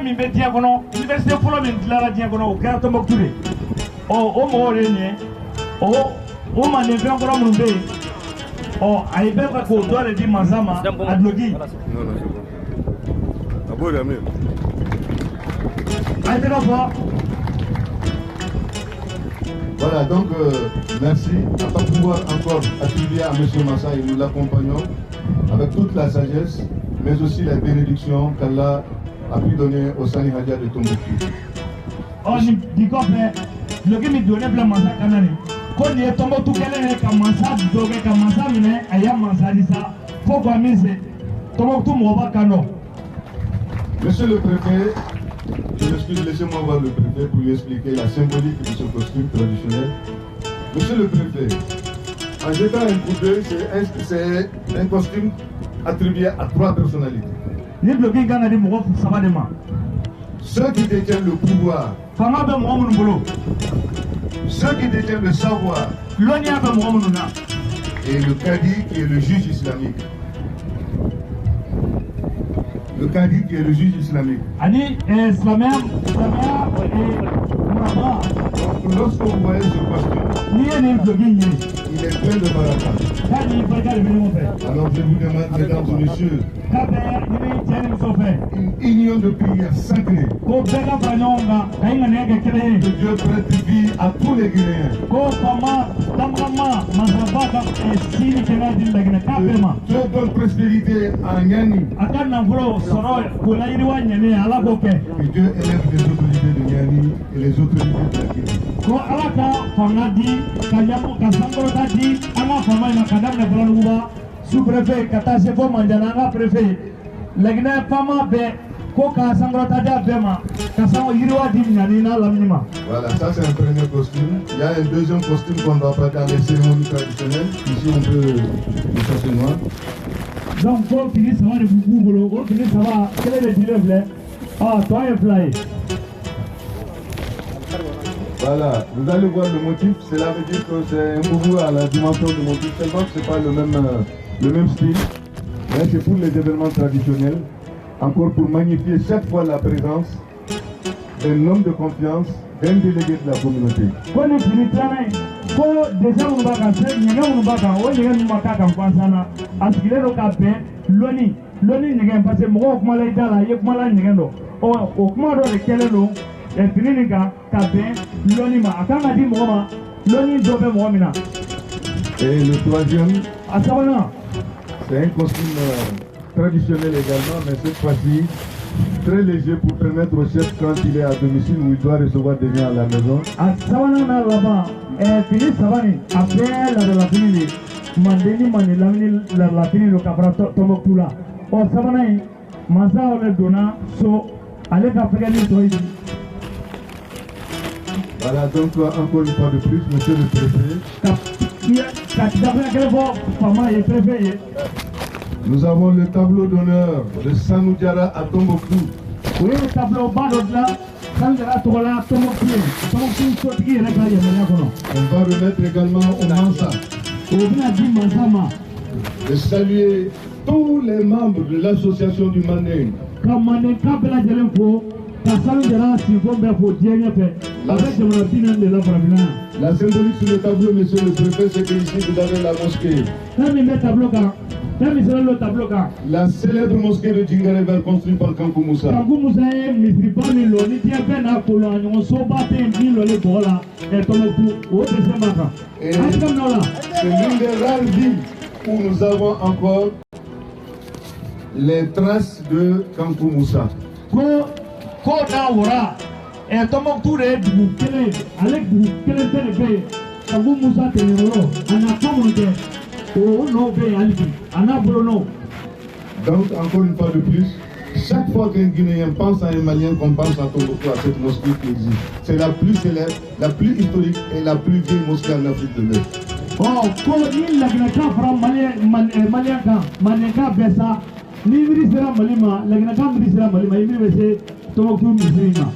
université min bɛ diɲɛ kɔnɔ université fɔlɔ min dilanna diɲɛ kɔnɔ o kɛra Tombouctou de o mɔgɔw de ye nin ye o mandenfɛn kɔrɔ minnu bɛ yen a ye bɛɛ fɛ k'o dɔ de di mansa ma a duloki a ye tɛgɛ fɔ. Voilà, donc merci. On va pas pouvoir encore attribuer à M. Massa et nous l'accompagnons avec toute la sagesse, mais aussi la bénédiction qu'Allah a pu donner au Sani Hadja de Tombouctou. Oh, ni kɔfɛ duloki min donnait bila mansa kan na nin ko nin ye Tombouctou kɛlen ye ka mansa dɔ kɛ ka mansa minɛ a y'a mansa di sa fo k'a min se Tombouctou mɔgɔ b'a kan dɔn. Monsieur le préfet, je m'excuse, laissez-moi voir le préfet pour lui expliquer la symbolique de ce costume traditionnel. Monsieur le préfet, en jetant un coup d'œil, c'est un costume attribué à 3 personnalités. Ceux qui détiennent le pouvoir, ceux qui détiennent le savoir, et le Kadi qui est le juge islamique. Le Kadi qui est le juge islamique. Lorsque vous voyez ce costume, il est plein de baraka. Alors je vous demande, mesdames et messieurs, une union de prière sacrée. Que Dieu prête vie à tous les Guinéens. Dieu donne prospérité à Niani. Que Dieu élève les autorités de Niani et les autorités de la Guinée. Ko ala ka fanga di ka yamu ka sankɔrɔta di an ka fama in na ka daminɛ Balanuguba sous-préfet ka taa se fo Mandiana an ka préfet Laginɛ fama bɛɛ ko ka sankɔrɔta di a bɛɛ ma ka sango yiriwa di Ɲani n'a lamini ma. Voilà, ça c'est un premier costume. Il y a un deuxième costume qu'on doit pas dans les cérémonies traditionnelles. Ici on peut le chercher noir. Donc ko fini saba de b'u bolo o fini saba kelen de dilen filɛ tɔ ye fila ye. Voilà, vous allez voir le motif, cela veut dire que c'est un boubou à la dimension du motif, seulement que ce n'est pas le même style, mais c'est pour les événements traditionnels, encore pour magnifier chaque fois la présence d'un homme de confiance, d'un délégué de la communauté. Et le troisième, c'est un costume traditionnel également, mais cette fois-ci très léger pour permettre au chef quand il est à domicile où il doit recevoir des gens à la maison. Voilà, donc encore une fois de plus, monsieur le préfet. Nous avons le tableau d'honneur de Sanou Diarra à Tombouctou. Oui, le tableau bas de là. On va remettre également au Mansa. De saluer tous les membres de l'association du Manding. La symbolique sur le tableau, monsieur le préfet, c'est que ici vous avez la mosquée. La célèbre mosquée de Djingareva construite par Kankou Moussa. Et c'est l'une des rares villes où nous avons encore les traces de Kankou Moussa. Tombouctou de dugu kelen ale dugu kelen tɛ de bɛ yen Kankou Moussa tɛnɛyɔrɔ a n'a ko minnu kɛ o n'o bɛ yen hali bi a n'a bolonɔw. Donc encore une fois de plus, chaque fois qu'un Guinéen pense à un Malien, qu'on pense à Tombouctou, à cette mosquée qui existe. C'est la plus célèbre, la plus historique et la plus vieille mosquée en Afrique de l'Est. Ko ni Laginɛkan fɔra Malien kan Mandenka bɛɛ sa ni miiri sera Mali ma Laginɛkan miiri sera Mali ma i miiri bɛ se Tombouctou misiri ma.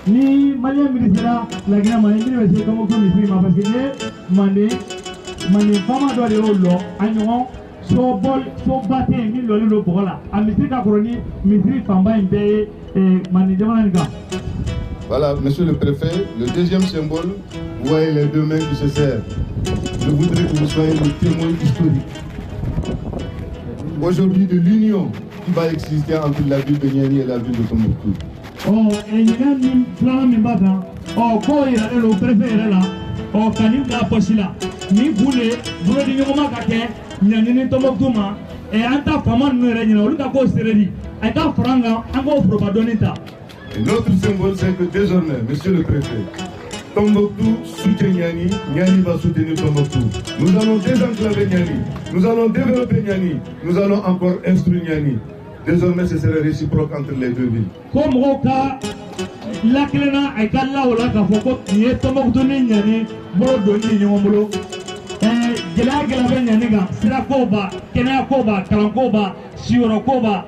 Ni Malien ministère la Guinée Mali bɛ se Tombouctou misiri ma parce que ni Manden fama dɔ de y'o lɔ a ɲɔgɔn so bate min lolu lo bola a misiri ka koroni misiri famba imbe mani jamana nga. Voilà, monsieur le préfet, le deuxième symbole, vous voyez les deux mains qui se serrent. Je voudrais que vous soyez le témoin historique aujourd'hui de l'union qui va exister entre la ville de Niani et la ville de Tombouctou. Oh, et Niani ni plan mi bata. Oh, ko ira le préfet ira là. Oh, kanim da posila. Ni boule di nyoma ka ke Niani ni Tombouctou ma e anta fama no ira nyina oluka ko seredi. Ay ka franga ango probadonita. Et notre symbole, c'est que désormais, monsieur le préfet, Tombouctou soutient Niani, Niani va soutenir Tombouctou. Nous allons désenclaver Niani, nous allons développer Niani, nous allons encore instruire Niani. Désormais, ce serait réciproque entre les deux villes. Comme Roka, la clena est là où la Kafoko, il est Tombouctou Niani, Bolo Nyomolo, Gela Nianiga, Sirakoba, Kenakoba, Kalankoba, Siorokoba.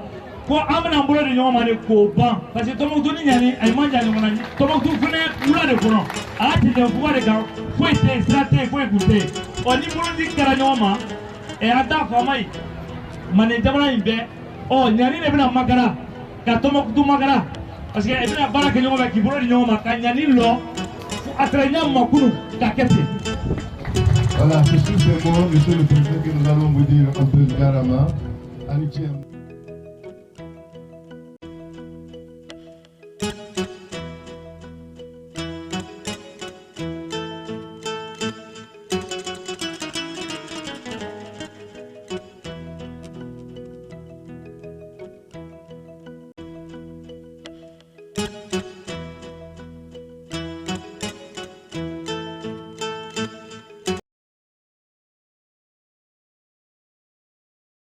Ko amana mbolo de nyoma ne ko ban parce que Tombouctou ni nyani ay manja ni mona Tombouctou fune mula de kono ati de ko de ga foi te strate foi gute oni mbolo di kara nyoma e ata famai mane jamana imbe o nyani ne bina magara ka Tombouctou magara parce que e bina bara ke nyoma ki mbolo di nyoma ka nyani lo atrenya makunu ka kete. Voilà, c'est tout simplement, monsieur le préfet, que nous allons vous dire en président Garama.